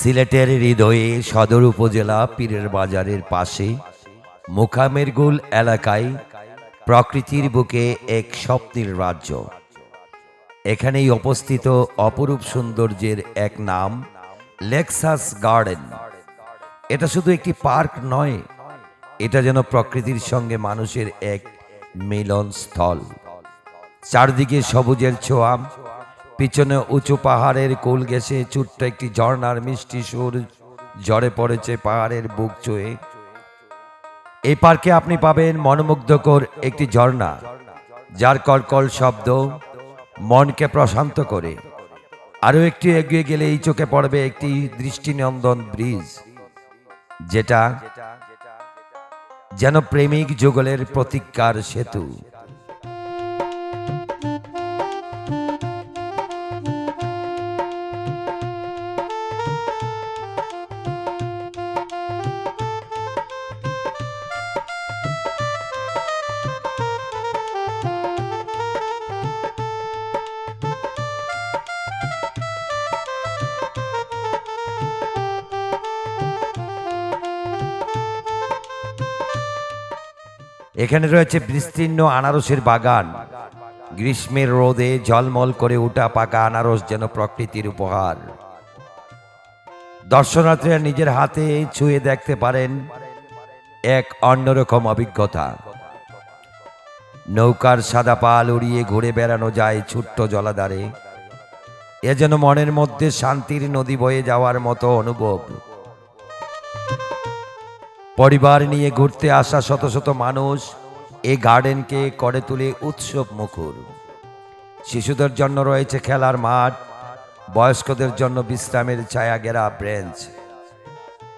সিলেটের হৃদয়ে সদর উপজেলা পীরের বাজারের পাশে মোকামেরগুল এলাকায় প্রকৃতির বুকে এক স্বপ্নের রাজ্য। এখানেই অবস্থিত অপরূপ সৌন্দর্যের এক নাম লেক্সাস গার্ডেন। এটা শুধু একটি পার্ক নয়, এটা যেন প্রকৃতির সঙ্গে মানুষের এক মিলন স্থল। চারদিকে সবুজের ছোঁয়া, পিছনে উঁচু পাহাড়ের কোল ঘেঁষে ছোট্ট একটি ঝর্ণার মিষ্টি সুর ঝরে পড়েছে পাহাড়ের বুক চুয়ে। এই পার্কে আপনি পাবেন মনোমুগ্ধকর একটি ঝর্ণা, যার কলকল শব্দ মনকে প্রশান্ত করে। আরও একটু এগিয়ে গেলে এই চোখে পড়বে একটি দৃষ্টিনন্দন ব্রিজ, যেটা যেন প্রেমিক যুগলের প্রতীক্ষার সেতু। এখানে রয়েছে বিস্তীর্ণ আনারসের বাগান। গ্রীষ্মের রোদে ঝলমল করে ওঠা পাকা আনারস যেন প্রকৃতির উপহার। দর্শনার্থীরা নিজের হাতে ছুঁয়ে দেখতে পারেন এক অন্যরকম অভিজ্ঞতা। নৌকার সাদা পাল উড়িয়ে ঘুরে বেড়ানো যায় ছোট্ট জলাধারে। এ যেন মনের মধ্যে শান্তির নদী বয়ে যাওয়ার মতো অনুভব। পরিবার নিয়ে ঘুরতে আসা শত শত মানুষ এই গার্ডেনকে করে তুলে উৎসব মুখর। শিশুদের জন্য রয়েছে খেলার মাঠ, বয়স্কদের জন্য বিশ্রামের ছায়া ঘেরা ব্রেঞ্চ,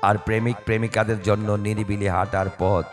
আর প্রেমিক প্রেমিকাদের জন্য নিরিবিলি হাঁটার পথ।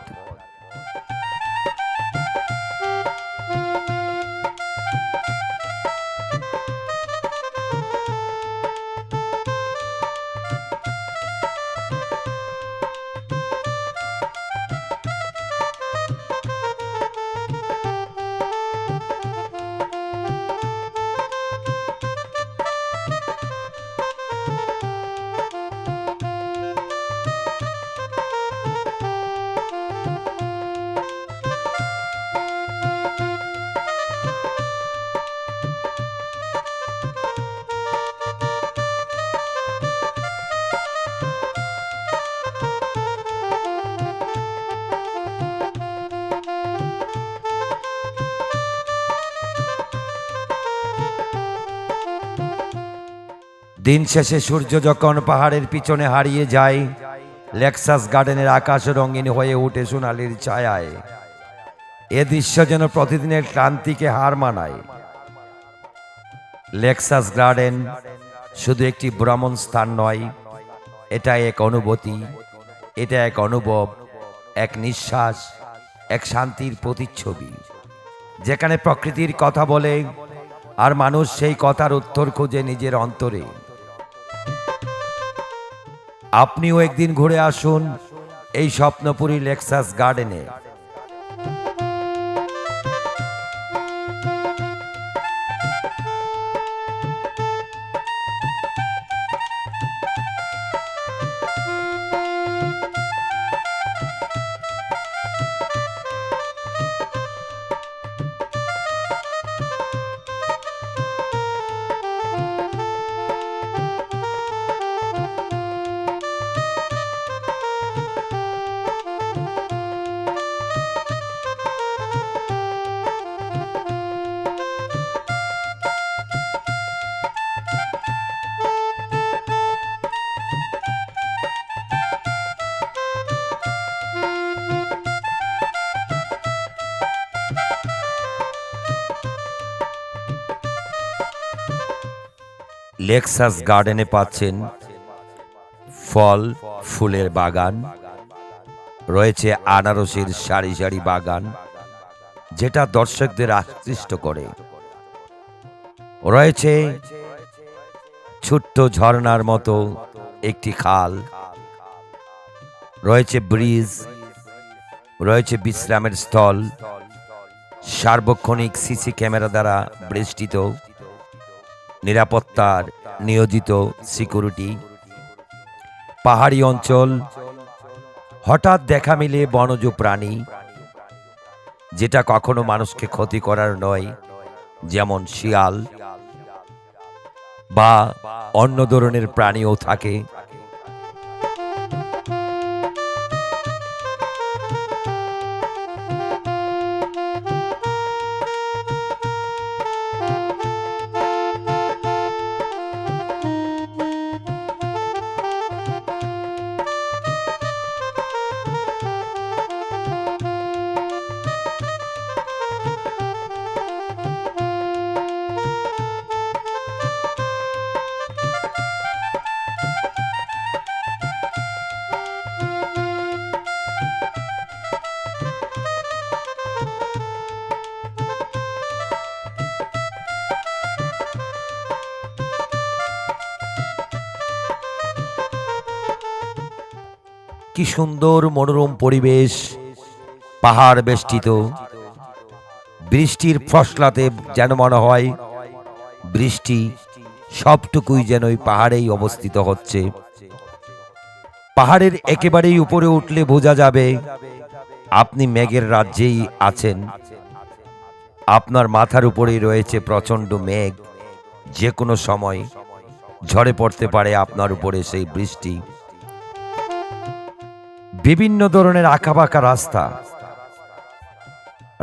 দিন শেষে সূর্য যখন পাহাড়ের পিছনে হারিয়ে যায়, লেক্সাস গার্ডেনের আকাশ রঙিন হয়ে ওঠে সোনালির ছায়ায়। এ দৃশ্য যেন প্রতিদিনের ক্লান্তিকে হার মানায়। লেক্সাস গার্ডেন শুধু একটি ভ্রমণ স্থান নয়, এটা এক অনুভূতি, এটা এক অনুভব, এক নিঃশ্বাস, এক শান্তির প্রতিচ্ছবি, যেখানে প্রকৃতির কথা বলে আর মানুষ সেই কথার উত্তর খুঁজে নিজের অন্তরে। আপনিও একদিন ঘুরে আসুন এই স্বপ্নপুরী লেক্সাস গার্ডেনে। লেক্সাস গার্ডেনে পাচ্ছেন ফল ফুলের বাগান, রয়েছে আনারসের সারি সারি বাগান, যেটা দর্শকদের আকৃষ্ট করে। রয়েছে ছোট্ট ঝর্ণার মতো একটি খাল, রয়েছে ব্রিজ, রয়েছে বিশ্রামের স্থল, সার্বক্ষণিক সিসি ক্যামেরা দ্বারা বেষ্টিত, নিরাপত্তার নিয়োজিত সিকিউরিটি, পাহাড়ি অঞ্চল, হঠাৎ দেখা মিলে বনজ প্রাণী, যেটা কখনো মানুষকে ক্ষতি করার নয়, যেমন শিয়াল বা অন্য ধরনের প্রাণীও থাকে। কি সুন্দর মনোরম পরিবেশ, পাহাড় বেষ্টিত, বৃষ্টির ফসলাতে যেন মনে হয় বৃষ্টি সবটুকুই যেন ওই পাহাড়েই অবস্থিত হচ্ছে। পাহাড়ের একেবারেই উপরে উঠলে বোঝা যাবে আপনি মেঘের রাজ্যেই আছেন। আপনার মাথার উপরেই রয়েছে প্রচণ্ড মেঘ, যে কোনো সময় ঝরে পড়তে পারে আপনার উপরে সেই বৃষ্টি। বিভিন্ন ধরনের আঁকাবাঁকা রাস্তা,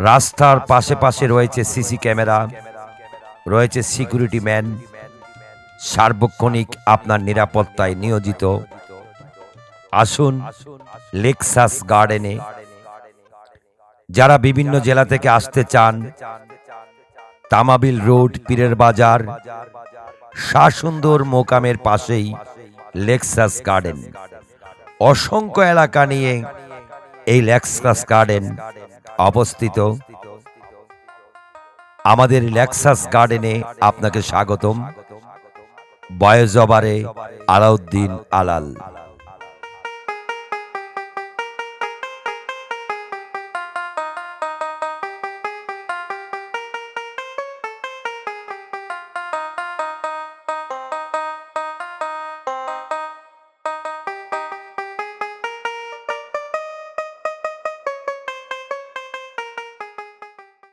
রাস্তার পাশে পাশে রয়েছে সিসি ক্যামেরা, রয়েছে সিকিউরিটি ম্যান, সার্বক্ষণিক আপনার নিরাপত্তায় নিয়োজিত। আসুন লেক্সাস গার্ডেনে। যারা বিভিন্ন জেলা থেকে আসতে চান, তামাবিল রোড, পীরের বাজার, শাহসুন্দর মোকামের পাশেই লেক্সাস গার্ডেন। অসংখ্য এলাকা নিয়ে এই লেক্সাস গার্ডেন অবস্থিত। আমাদের লেক্সাস গার্ডেনে আপনাকে স্বাগতম। বয়েজবারে আলাউদ্দিন আলাল।